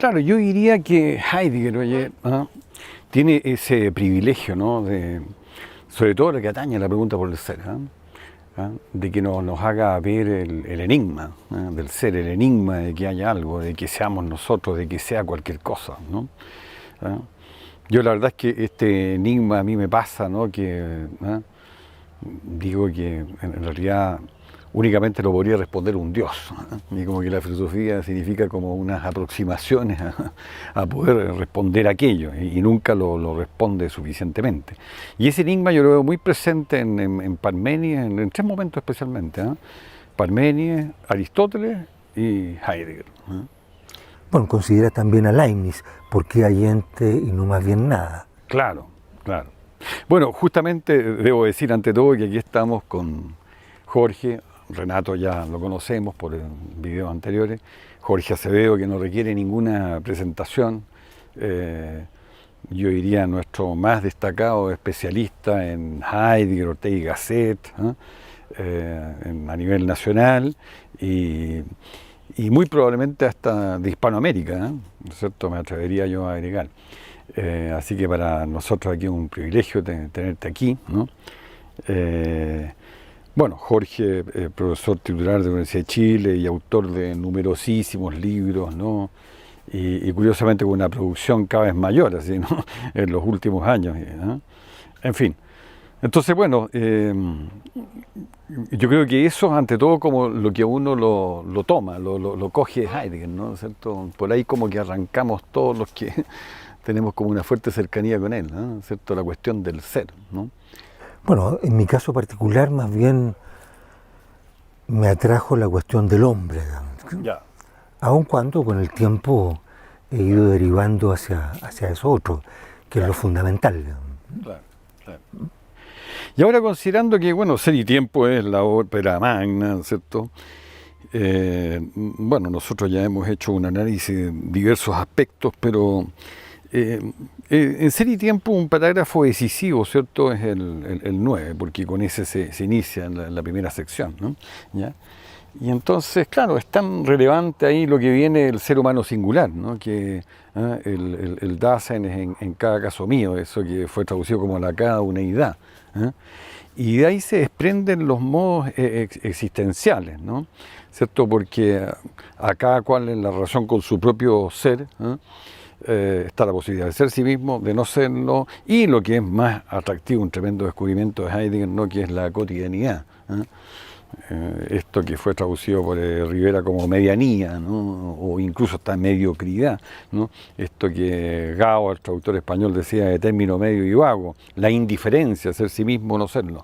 Claro, yo diría que Heidegger, oye, tiene ese privilegio, ¿no? Sobre todo lo que atañe a la pregunta por el ser, de que nos haga ver el enigma, del ser, el enigma de que haya algo, de que seamos nosotros, de que sea cualquier cosa, ¿no? ¿Ah? Yo la verdad es que este enigma a mí me pasa, ¿no? Que digo que en realidad únicamente lo podría responder un Dios. Y como que la filosofía significa como unas aproximaciones a poder responder aquello y nunca lo responde suficientemente. Y ese enigma yo lo veo muy presente en Parménides, en tres momentos especialmente. Parménides, Aristóteles y Heidegger. Bueno, considera también a Leibniz, ¿por qué hay ente y no más bien nada? Claro, claro. Bueno, justamente debo decir ante todo que aquí estamos con Jorge. Renato ya lo conocemos por videos anteriores, Jorge Acevedo, que no requiere ninguna presentación, yo diría nuestro más destacado especialista en Heidegger, Ortega y Gasset, a nivel nacional y muy probablemente hasta de Hispanoamérica, ¿no es cierto? Me atrevería yo a agregar. Así que para nosotros aquí es un privilegio tenerte aquí, ¿no? Bueno, Jorge, profesor titular de la Universidad de Chile y autor de numerosísimos libros, ¿no? Y curiosamente con una producción cada vez mayor, así, ¿no? En los últimos años, ¿no? En fin. Entonces, bueno, yo creo que eso, ante todo, como lo que uno lo toma, lo coge de Heidegger, ¿no? ¿Cierto? Por ahí como que arrancamos todos los que tenemos como una fuerte cercanía con él, ¿no? ¿Cierto? La cuestión del ser, ¿no? Bueno, en mi caso particular más bien me atrajo la cuestión del hombre, Ya. aun cuando con el tiempo he ido derivando hacia eso otro, que es lo fundamental. Claro, claro. Y ahora considerando que, bueno, Ser y Tiempo es la ópera magna, ¿cierto? Bueno, nosotros ya hemos hecho un análisis de diversos aspectos, pero en Ser y Tiempo un parágrafo decisivo, ¿cierto? Es el 9, porque con ese se inicia en la primera sección, ¿no? ¿Ya? Y entonces, claro, es tan relevante ahí lo que viene del ser humano singular, ¿no? Que el Dasein es en cada caso mío, eso que fue traducido como la cada uneidad. Y de ahí se desprenden los modos existenciales, ¿no? ¿Cierto? Porque a cada cual en la relación con su propio ser, está la posibilidad de ser sí mismo, de no serlo, y lo que es más atractivo, un tremendo descubrimiento de Heidegger, ¿no? Que es la cotidianidad. Esto que fue traducido por Rivera como medianía, ¿no? O incluso hasta mediocridad, ¿no? Esto que Gao, el traductor español, decía de término medio y vago, la indiferencia, ser sí mismo o no serlo.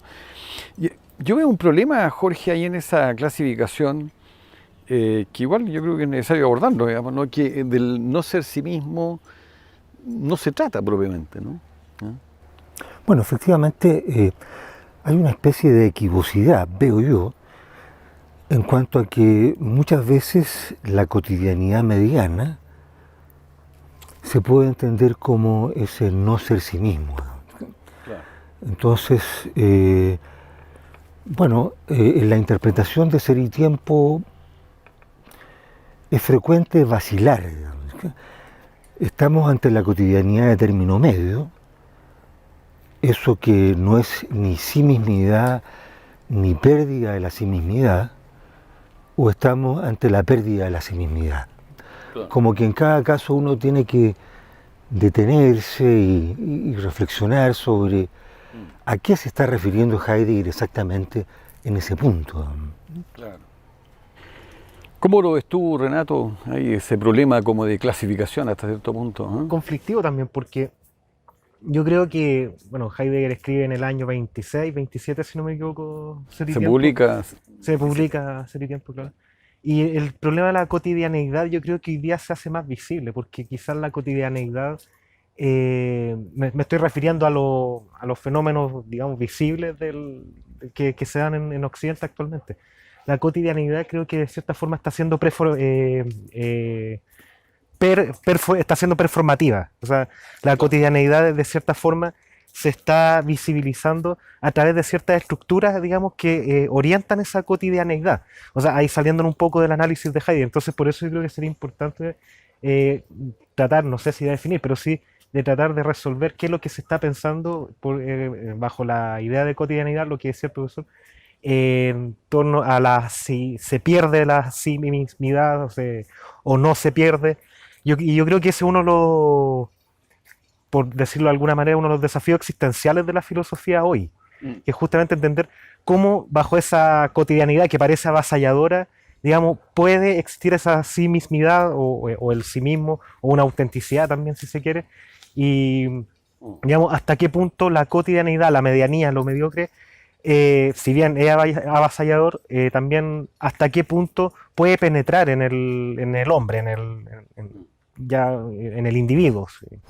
Yo veo un problema, Jorge, ahí en esa clasificación, que igual yo creo que es necesario abordarlo, digamos, ¿no? Que del no ser sí mismo no se trata propiamente, ¿no? Bueno, efectivamente hay una especie de equivocidad, veo yo, en cuanto a que muchas veces la cotidianidad mediana se puede entender como ese no ser sí mismo. Claro. Entonces, bueno, en la interpretación de Ser y Tiempo es frecuente vacilar. Estamos ante la cotidianidad de término medio, eso que no es ni simismidad ni pérdida de la simismidad, o estamos ante la pérdida de la simismidad. Claro. Como que en cada caso uno tiene que detenerse y reflexionar sobre a qué se está refiriendo Heidegger exactamente en ese punto. Claro. ¿Cómo lo ves tú, Renato? Hay ese problema como de clasificación hasta cierto punto, ¿eh? Conflictivo también, porque yo creo que, bueno, Heidegger escribe en el año 26, 27, si no me equivoco, Ser y Se Tiempo. publica. Se publica Ser y Tiempo, claro. Y el problema de la cotidianeidad yo creo que hoy día se hace más visible, porque quizás la cotidianeidad, me estoy refiriendo a los fenómenos, digamos, visibles que se dan en Occidente actualmente. La cotidianeidad creo que de cierta forma está siendo está siendo performativa. O sea, la cotidianeidad de cierta forma se está visibilizando a través de ciertas estructuras, digamos, que orientan esa cotidianeidad. O sea, ahí saliendo un poco del análisis de Heidegger. Entonces, por eso yo creo que sería importante tratar, no sé si de definir, pero sí de tratar de resolver qué es lo que se está pensando bajo la idea de cotidianidad, lo que decía el profesor, en torno a si se pierde la mismidad o no se pierde. Y yo creo que ese es por decirlo de alguna manera, uno de los desafíos existenciales de la filosofía hoy, que es justamente entender cómo bajo esa cotidianidad que parece avasalladora, digamos, puede existir esa sí mismidad o el sí mismo, o una autenticidad también, si se quiere, y digamos, hasta qué punto la cotidianidad, la medianía, lo mediocre, si bien es avasallador, también hasta qué punto puede penetrar en el hombre, ya en el individuo.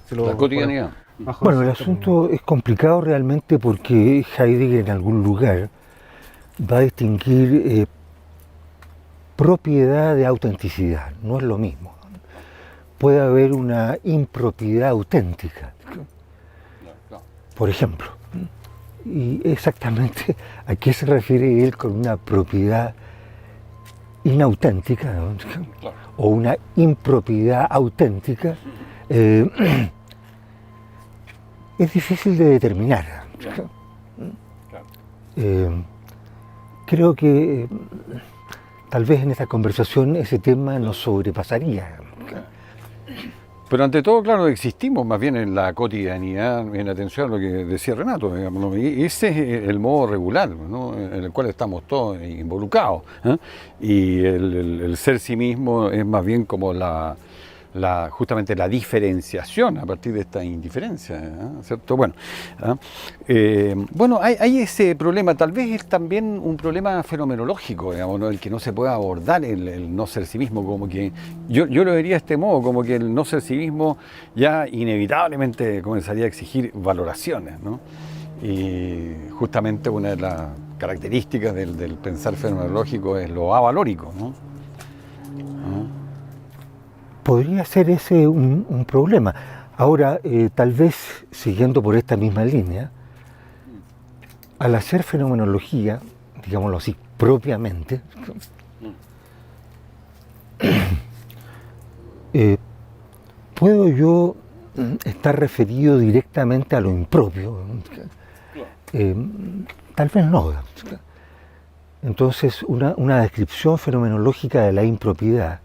Si La lo cotidianidad. bajo Bueno, el ese término. asunto es complicado realmente porque Heidegger en algún lugar va a distinguir propiedad de autenticidad, no es lo mismo. Puede haber una impropiedad auténtica, por ejemplo. Y exactamente a qué se refiere él con una propiedad inauténtica, ¿no? O una impropiedad auténtica, es difícil de determinar. Creo que tal vez en esta conversación ese tema nos sobrepasaría. Pero ante todo, claro, existimos más bien en la cotidianidad, en atención a lo que decía Renato, digamos, ¿no? Y ese es el modo regular, ¿no? En el cual estamos todos involucrados, ¿eh? Y el ser sí mismo es más bien como justamente la diferenciación a partir de esta indiferencia, ¿eh? ¿Cierto? Bueno, bueno, hay ese problema, tal vez es también un problema fenomenológico, digamos, ¿no? El que no se puede abordar el no ser sí mismo, como que yo lo vería de este modo, como que el no ser sí mismo ya inevitablemente comenzaría a exigir valoraciones, ¿no? Y justamente una de las características del pensar fenomenológico es lo avalórico, ¿no? Podría ser ese un problema. Ahora, tal vez siguiendo por esta misma línea, al hacer fenomenología, digámoslo así, propiamente, puedo yo estar referido directamente a lo impropio. Tal vez no. Entonces, una descripción fenomenológica de la impropiedad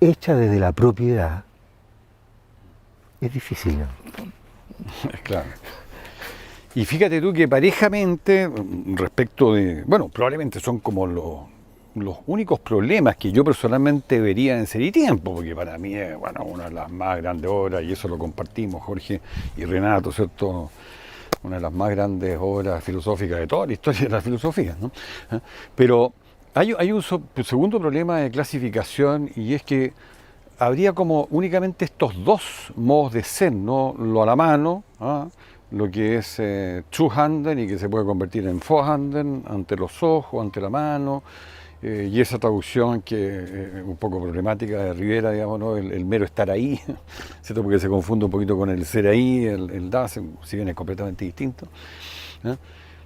hecha desde la propiedad es difícil, ¿no? Claro. Y fíjate tú que parejamente, respecto de, bueno, probablemente son como los únicos problemas que yo personalmente vería en Ser y Tiempo, porque para mí es, bueno, una de las más grandes obras, y eso lo compartimos Jorge y Renato, ¿cierto? Una de las más grandes obras filosóficas de toda la historia de la filosofía, ¿no? Pero hay un segundo problema de clasificación, y es que habría como únicamente estos dos modos de ser, ¿no? Lo a la mano, ¿ah? Lo que es True-Handen y que se puede convertir en Vorhanden, ante los ojos, ante la mano, y esa traducción que es un poco problemática de Rivera, digamos, ¿no? El mero estar ahí, ¿cierto? Porque se confunde un poquito con el ser ahí, el da, si bien es completamente distinto, ¿eh?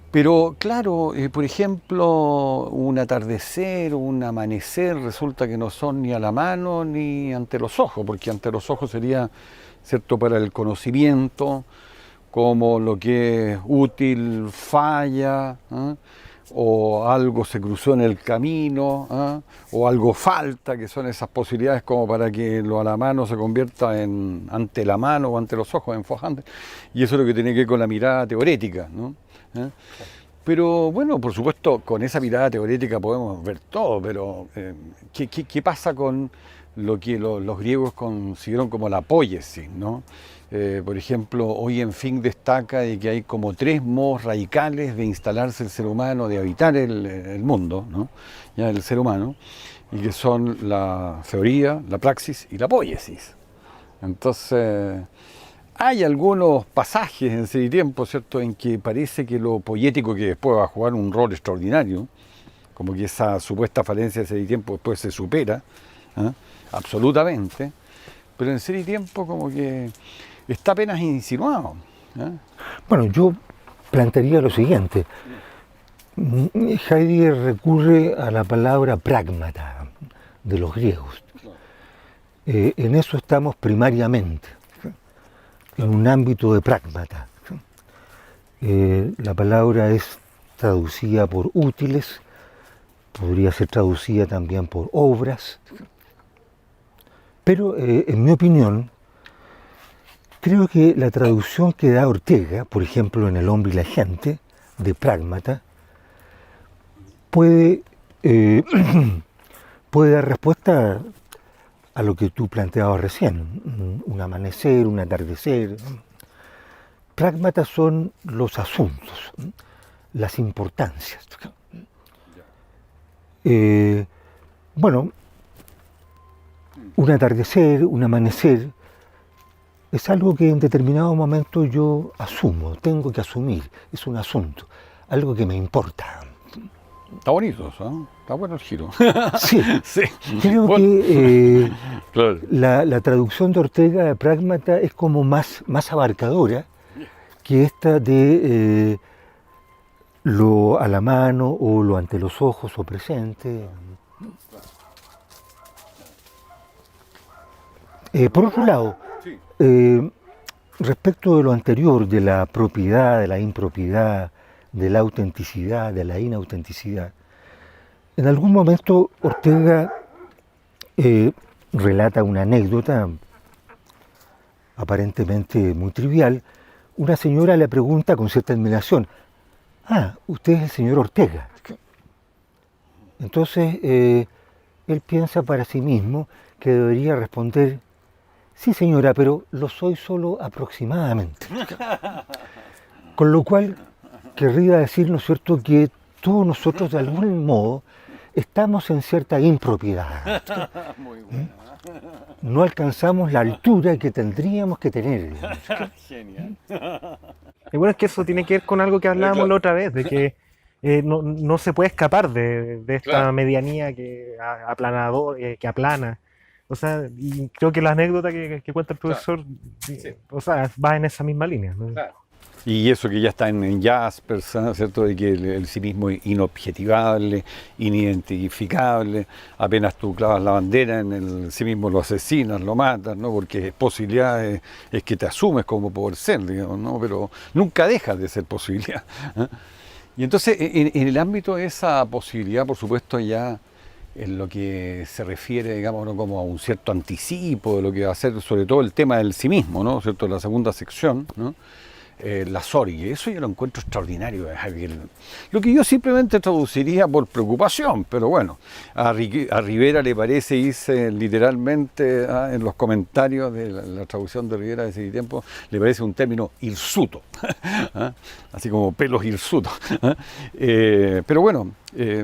Pero claro, por ejemplo, un atardecer o un amanecer resulta que no son ni a la mano ni ante los ojos, porque ante los ojos sería, ¿cierto?, para el conocimiento, como lo que es útil falla, ¿eh? O algo se cruzó en el camino, ¿eh? O algo falta, que son esas posibilidades como para que lo a la mano se convierta en ante la mano o ante los ojos, en Vorhanden, y eso es lo que tiene que ver con la mirada teorética, ¿no? ¿Eh? Pero bueno, por supuesto, con esa mirada teorética podemos ver todo, pero ¿qué pasa con lo que los griegos consideraron como la poiesis, ¿no? Por ejemplo, hoy en Fink destaca de que hay como 3 modos radicales de instalarse el ser humano, de habitar el mundo, ¿no? Ya el ser humano, y que son la teoría, la praxis y la poiesis. Entonces, hay algunos pasajes en Ser y Tiempo, ¿cierto?, en que parece que lo poético, que después va a jugar un rol extraordinario, como que esa supuesta falencia de Ser y Tiempo después se supera, ¿eh? Absolutamente, pero en Ser y Tiempo como que está apenas insinuado, ¿eh? Bueno, yo plantearía lo siguiente. Heidegger recurre a la palabra pragmata de los griegos. En eso estamos primariamente, en un ámbito de prágmata. La palabra es traducida por útiles, podría ser traducida también por obras, pero en mi opinión, creo que la traducción que da Ortega, por ejemplo en El hombre y la gente, de prágmata, puede, puede dar respuesta a lo que tú planteabas recién, un amanecer, un atardecer. Prágmata son los asuntos, las importancias. Bueno, un atardecer, un amanecer, es algo que en determinado momento yo asumo, tengo que asumir, es un asunto, algo que me importa. Está bonito eso, ¿eh? Está bueno el giro. Sí, Sí. creo Bueno, que claro. la traducción de Ortega de prágmata es como más abarcadora que esta de lo a la mano o lo ante los ojos o presente. Por otro lado, Sí. respecto de lo anterior, de la propiedad, de la impropiedad, de la autenticidad, de la inautenticidad, en algún momento Ortega relata una anécdota aparentemente muy trivial. Una señora le pregunta con cierta admiración: ah, usted es el señor Ortega. Entonces él piensa para sí mismo que debería responder: sí señora, pero lo soy solo aproximadamente. Con lo cual querría decir, ¿no es cierto?, que todos nosotros de algún modo estamos en cierta impropiedad. Muy bueno. No alcanzamos la altura que tendríamos que tener, digamos. Genial. Y bueno, es que eso tiene que ver con algo que hablábamos Claro. la otra vez, de que no se puede escapar de esta Claro. medianía aplanador, que aplana. O sea, y creo que la anécdota que cuenta el profesor, Sí. o sea, va en esa misma línea, ¿no? Claro. Y eso que ya está en Jaspers, ¿no? ¿Cierto? De que el sí mismo es inobjetivable, inidentificable, apenas tú clavas la bandera en el sí mismo lo asesinas, lo matas, ¿no? Porque posibilidad es que te asumes como poder ser, digamos, ¿no? Pero nunca dejas de ser posibilidad, ¿eh? Y entonces en el ámbito de esa posibilidad, por supuesto, ya en lo que se refiere, digamos, ¿no?, como a un cierto anticipo de lo que va a ser, sobre todo el tema del sí mismo, ¿no? ¿Cierto? La segunda sección, ¿no? La Sorgue, eso yo lo encuentro extraordinario. Lo que yo simplemente traduciría por preocupación, pero bueno, a Rivera le parece irse literalmente, en los comentarios de la traducción de Rivera de ese tiempo, le parece un término hirsuto, así como pelos hirsutos. Pero bueno,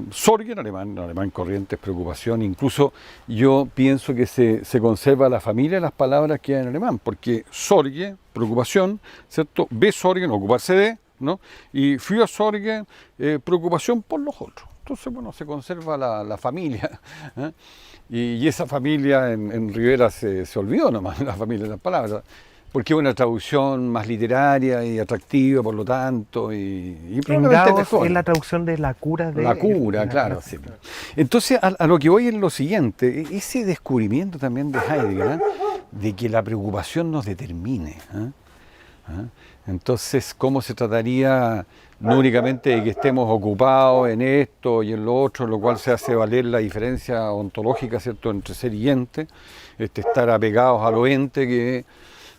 Sorge en alemán corriente es preocupación, incluso yo pienso que se conserva la familia de las palabras que hay en alemán, porque Sorge, preocupación, ¿cierto? Besorgen, ocuparse de, ¿no? Y Fürsorge, preocupación por los otros. Entonces, bueno, se conserva la familia, ¿eh? Y esa familia en Rivera se olvidó nomás, la familia de las palabras, porque es una traducción más literaria y atractiva, por lo tanto, y En probablemente Gauss mejor. es la traducción de la cura de... La cura, claro. Sí. Entonces, a lo que voy es lo siguiente, ese descubrimiento también de Heidegger, ¿eh?, de que la preocupación nos determine, ¿eh? ¿Eh? Entonces, ¿cómo se trataría no únicamente de que estemos ocupados en esto y en lo otro, lo cual se hace valer la diferencia ontológica, ¿cierto?, entre ser y ente, estar apegados a lo ente, que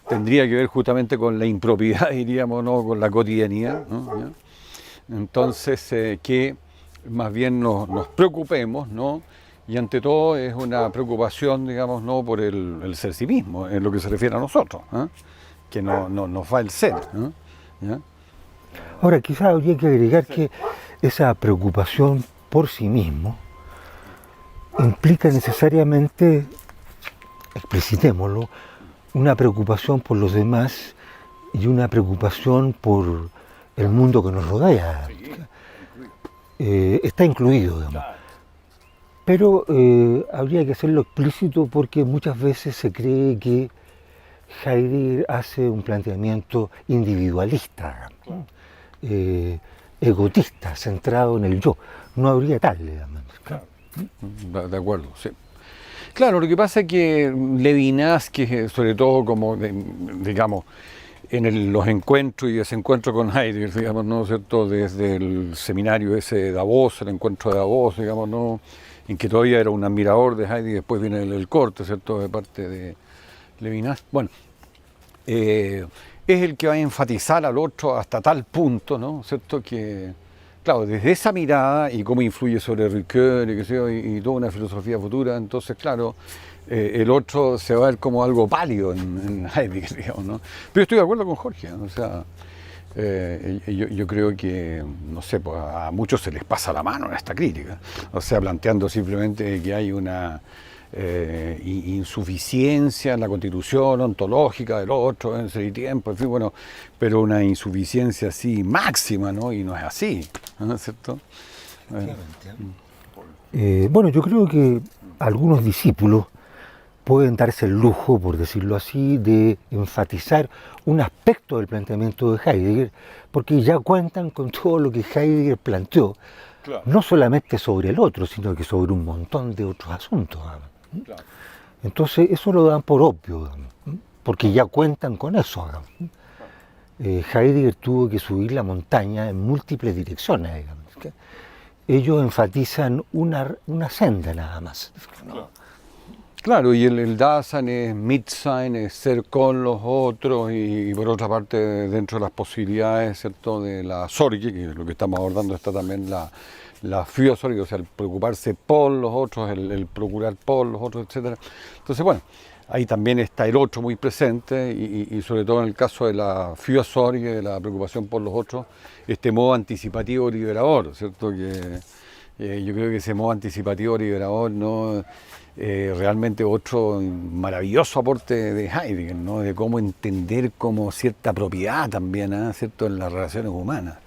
tendría que ver justamente con la impropiedad, diríamos, ¿no?, con la cotidianidad, ¿no? ¿Ya? Entonces, que más bien nos preocupemos, ¿no? Y ante todo es una preocupación, digamos, ¿no?, por el ser sí mismo, en lo que se refiere a nosotros, ¿eh?, que nos va el ser, ¿no? ¿Ya? Ahora, quizás habría que agregar que esa preocupación por sí mismo implica necesariamente, explicitémoslo, una preocupación por los demás y una preocupación por el mundo que nos rodea. Está incluido, digamos. Pero habría que hacerlo explícito porque muchas veces se cree que Heidegger hace un planteamiento individualista, egotista, centrado en el yo. No habría tal, digamos. De acuerdo, sí. Claro, lo que pasa es que Levinas, que sobre todo como, digamos, en los encuentros y desencuentros con Heidegger, digamos, ¿no es cierto? Desde el seminario ese de Davos, el encuentro de Davos, digamos, ¿no? En que todavía era un admirador de Heidegger, después viene el corte, ¿cierto? De parte de Levinas. Bueno, es el que va a enfatizar al otro hasta tal punto, ¿no? ¿Cierto? Que, claro, desde esa mirada y cómo influye sobre Ricoeur y, qué sé yo, y toda una filosofía futura, entonces, claro, el otro se va a ver como algo pálido en Heidegger, digamos, ¿no? Pero estoy de acuerdo con Jorge, ¿no? O sea, yo creo que, no sé, pues a muchos se les pasa la mano en esta crítica, o sea, planteando simplemente que hay una insuficiencia en la constitución ontológica del otro, en ese tiempo, en fin, bueno, pero una insuficiencia así máxima, ¿no? Y no es así, ¿no es cierto? Bueno, yo creo que algunos discípulos pueden darse el lujo, por decirlo así, de enfatizar un aspecto del planteamiento de Heidegger, porque ya cuentan con todo lo que Heidegger planteó, claro, no solamente sobre el otro, sino que sobre un montón de otros asuntos. Claro. Entonces, eso lo dan por obvio, porque ya cuentan con eso. Heidegger tuvo que subir la montaña en múltiples direcciones. Digamos. Ellos enfatizan una senda nada más. Claro. Claro, y el Dasein es Mitsein, es ser con los otros, y por otra parte, dentro de las posibilidades, ¿cierto?, de la Sorge, que es lo que estamos abordando, está también la Fürsorge, o sea, el preocuparse por los otros, el procurar por los otros, etc. Entonces, bueno, ahí también está el otro muy presente, y sobre todo en el caso de la Fürsorge, de la preocupación por los otros, este modo anticipativo liberador, ¿cierto?, que yo creo que ese modo anticipativo liberador, ¿no?, realmente otro maravilloso aporte de Heidegger, ¿no?, de cómo entender como cierta propiedad también, ¿cierto?, en las relaciones humanas.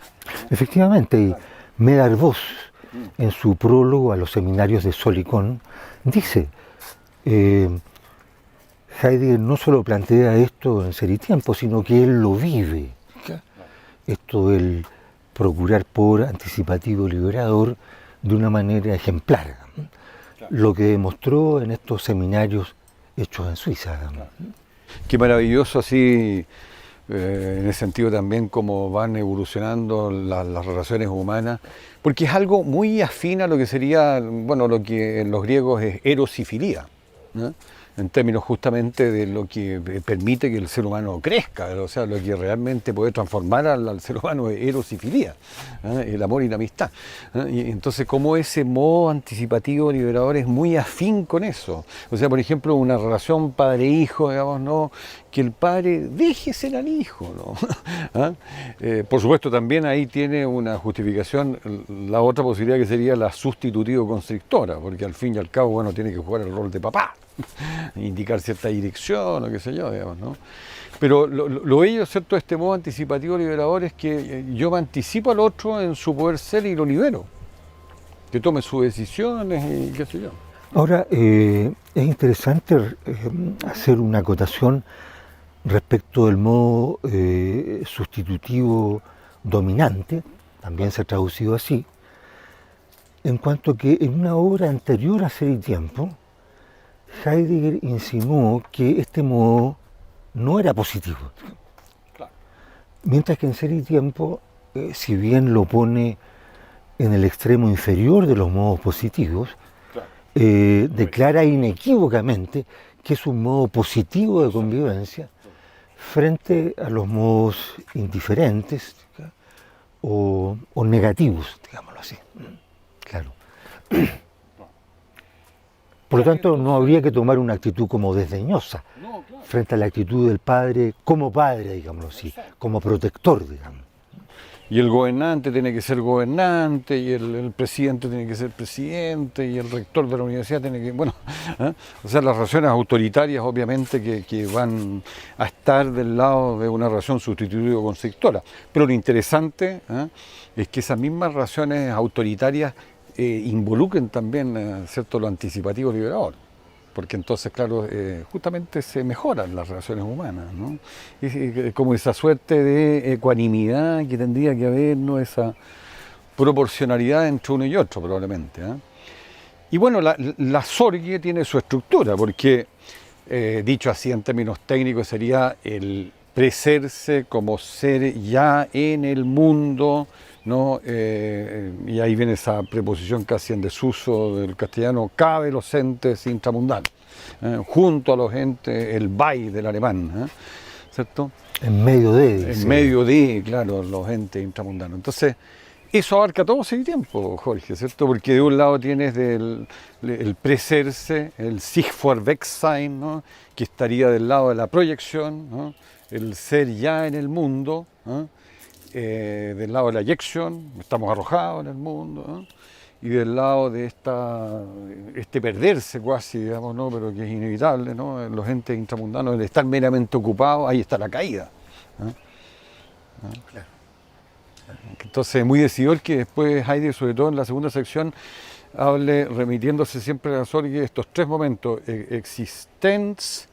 Efectivamente, y Medard Voss, en su prólogo a los seminarios de Solicón, dice, Heidegger no solo plantea esto en Ser y Tiempo, sino que él lo vive. Esto del procurar por anticipativo liberador de una manera ejemplar. Lo que demostró en estos seminarios hechos en Suiza. Qué maravilloso así, en ese sentido también cómo van evolucionando las relaciones humanas, porque es algo muy afín a lo que sería, bueno, lo que en los griegos es eros y filía, ¿no?, en términos justamente de lo que permite que el ser humano crezca, o sea, lo que realmente puede transformar al ser humano es eros y filía, el amor y la amistad. Y entonces, como ese modo anticipativo liberador es muy afín con eso. O sea, por ejemplo, una relación padre-hijo, digamos, ¿no?, que el padre deje ser al hijo, ¿no? Por supuesto, también ahí tiene una justificación la otra posibilidad, que sería la sustitutivo-constrictora, porque al fin y al cabo, bueno, tiene que jugar el rol de papá, indicar cierta dirección o qué sé yo, digamos, ¿no? Pero lo bello, ¿cierto?, de este modo anticipativo liberador es que yo me anticipo al otro en su poder ser y lo libero, que tome sus decisiones y qué sé yo. Ahora, es interesante hacer una acotación respecto del modo sustitutivo dominante, también se ha traducido así, en cuanto que en una obra anterior a Ser y Tiempo, Heidegger insinuó que este modo no era positivo. Claro. Mientras que en Ser y Tiempo, si bien lo pone en el extremo inferior de los modos positivos, claro, declara inequívocamente que es un modo positivo de convivencia frente a los modos indiferentes o negativos, digámoslo así. Claro. Por lo tanto, no habría que tomar una actitud como desdeñosa frente a la actitud del padre, digámoslo así, como protector, digamos. Y el gobernante tiene que ser gobernante, y el presidente tiene que ser presidente, y el rector de la universidad tiene que, bueno, o sea, las relaciones autoritarias obviamente que van a estar del lado de una relación sustitutivo-constrictora. Pero lo interesante es que esas mismas relaciones autoritarias involucren también, ¿cierto?, lo anticipativo liberador. Porque entonces, claro, justamente se mejoran las relaciones humanas, ¿no? Y como esa suerte de ecuanimidad que tendría que haber, ¿no?, esa proporcionalidad entre uno y otro, probablemente, Y bueno, la Sorgue tiene su estructura, porque dicho así en términos técnicos sería el preserse como ser ya en el mundo, ¿no? Y ahí viene esa preposición casi en desuso del castellano, cabe los entes intramundanos, junto a los entes, el bei del alemán, ¿cierto? En medio de, dice. En medio de, claro, los entes intramundanos. Entonces, eso abarca todo ese tiempo, Jorge, ¿cierto? Porque de un lado tienes el preserse, el sich vorwegsein, ¿no? Que estaría del lado de la proyección, ¿no? El ser ya en el mundo, ¿no? Del lado de la eyección, estamos arrojados en el mundo, ¿no? Y del lado de este perderse casi, digamos, ¿no? Pero que es inevitable, ¿no? En los entes intramundanos, el estar meramente ocupado, ahí está la caída, ¿no? ¿no? Claro. Entonces, muy decidor que después Heidegger, sobre todo en la segunda sección, hable, remitiéndose siempre a la Sorge, estos tres momentos: Existenz,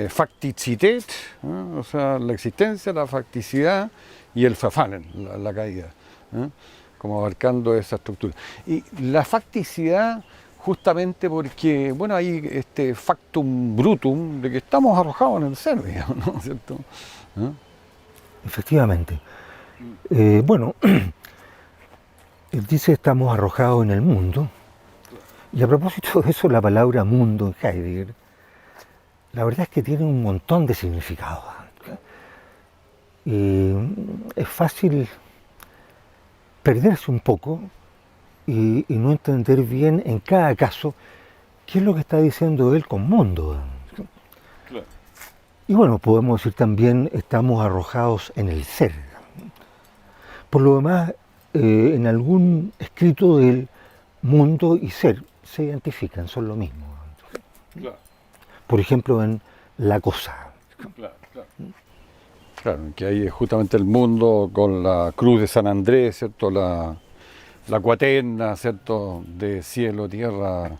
Faktizität, ¿no? O sea, la existencia, la facticidad y el Verfallen, la caída, ¿no? Como abarcando esa estructura. Y la facticidad, justamente porque, bueno, hay este factum brutum de que estamos arrojados en el ser, digamos, ¿no? ¿Cierto? ¿no? Efectivamente. Bueno, él dice estamos arrojados en el mundo, y a propósito de eso, la palabra mundo en Heidegger, la verdad es que tiene un montón de significados. Es fácil perderse un poco y no entender bien en cada caso qué es lo que está diciendo él con mundo. Claro. Y bueno, podemos decir también estamos arrojados en el ser. Por lo demás, en algún escrito del mundo y ser se identifican, son lo mismo. Claro. Por ejemplo, en La Cosa. Claro, claro. Claro, que ahí es justamente el mundo con la cruz de San Andrés, ¿cierto? La cuaterna, ¿cierto? De cielo, tierra,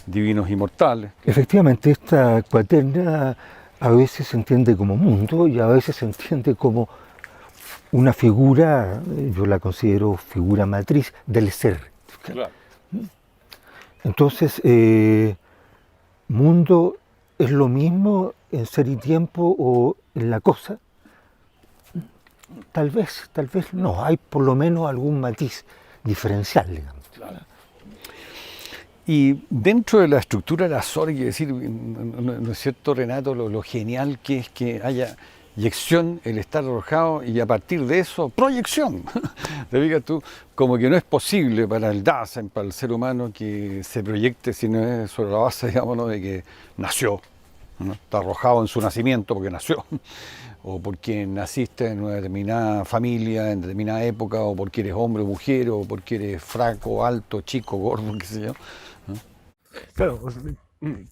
divinos inmortales. Efectivamente, esta cuaterna a veces se entiende como mundo y a veces se entiende como una figura, yo la considero figura matriz del ser. Claro. Entonces, mundo es lo mismo en ser y tiempo o en La Cosa. Tal vez no, hay por lo menos algún matiz diferencial, digamos. Claro. Y dentro de la estructura de la Sorge, es decir, ¿no es cierto, Renato, lo genial que es que haya eyección, el estar arrojado, y a partir de eso, proyección? Te fijas tú, como que no es posible para el Dasein, para el ser humano, que se proyecte si no es sobre la base, digamos, ¿no? De que nació, ¿no? Está arrojado en su nacimiento porque nació, o porque naciste en una determinada familia, en determinada época, o porque eres hombre o mujer, o porque eres flaco, alto, chico, gordo, qué sé yo. ¿no? Claro,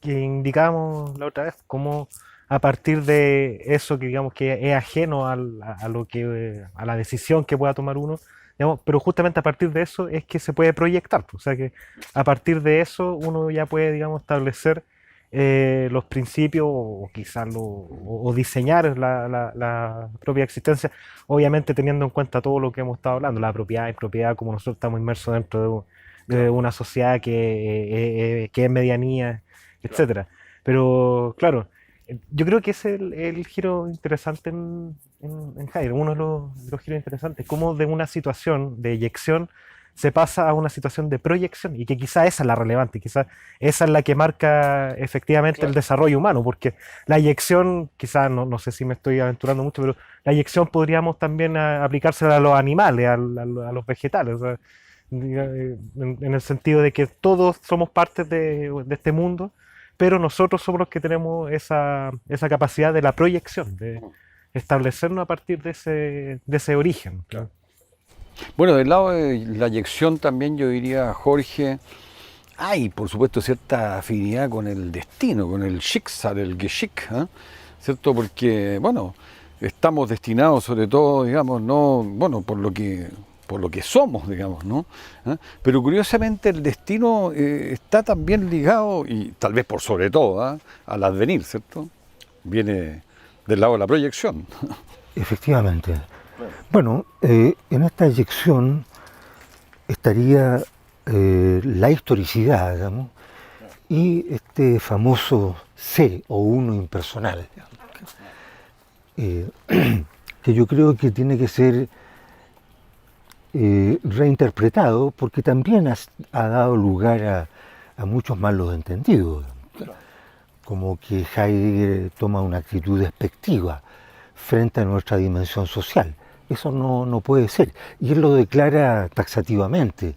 que indicábamos la otra vez, cómo a partir de eso que digamos que es ajeno a lo que a la decisión que pueda tomar uno, digamos, pero justamente a partir de eso es que se puede proyectar, o sea que a partir de eso uno ya puede, digamos, establecer los principios o quizás o diseñar la propia existencia, obviamente teniendo en cuenta todo lo que hemos estado hablando, la propiedad, impropiedad, como nosotros estamos inmersos dentro de una sociedad que es medianía, etcétera. Pero claro, yo creo que ese es el giro interesante en Heidegger, uno de los giros interesantes, cómo de una situación de eyección se pasa a una situación de proyección, y que quizá esa es la relevante, quizá esa es la que marca efectivamente el desarrollo humano, porque la eyección, quizá no sé si me estoy aventurando mucho, pero la eyección podríamos también aplicársela a los animales, a los vegetales, o sea, en el sentido de que todos somos parte de este mundo, pero nosotros somos los que tenemos esa capacidad de la proyección, de establecernos a partir de ese origen. Claro. Bueno, del lado de la eyección también yo diría, Jorge, hay por supuesto cierta afinidad con el destino, con el Schicksal, el Geschick, ¿eh? ¿Cierto? Porque, bueno, estamos destinados sobre todo, digamos, no, bueno, por lo que somos, digamos, ¿no? ¿Eh? Pero curiosamente el destino está también ligado, y tal vez por sobre todo, ¿eh? Al advenir, ¿cierto? Viene del lado de la proyección. Efectivamente. Bueno, en esta eyección estaría la historicidad, digamos, y este famoso C o uno impersonal, que yo creo que tiene que ser reinterpretado porque también ha dado lugar a muchos malos entendidos, como que Heidegger toma una actitud despectiva frente a nuestra dimensión social. Eso no puede ser. Y él lo declara taxativamente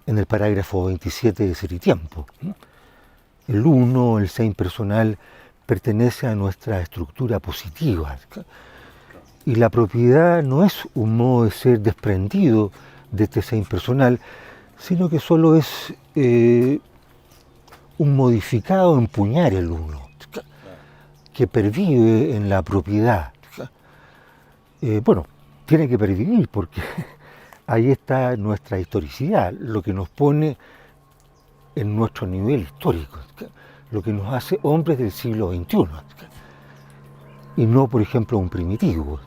en el parágrafo 27 de Ser y Tiempo. El uno, el ser impersonal, pertenece a nuestra estructura positiva. Y la propiedad no es un modo de ser desprendido de este ser impersonal, sino que solo es un modificado empuñar el uno, que pervive en la propiedad. Bueno, tiene que pervivir porque ahí está nuestra historicidad, lo que nos pone en nuestro nivel histórico, lo que nos hace hombres del siglo XXI, y no, por ejemplo, un primitivo.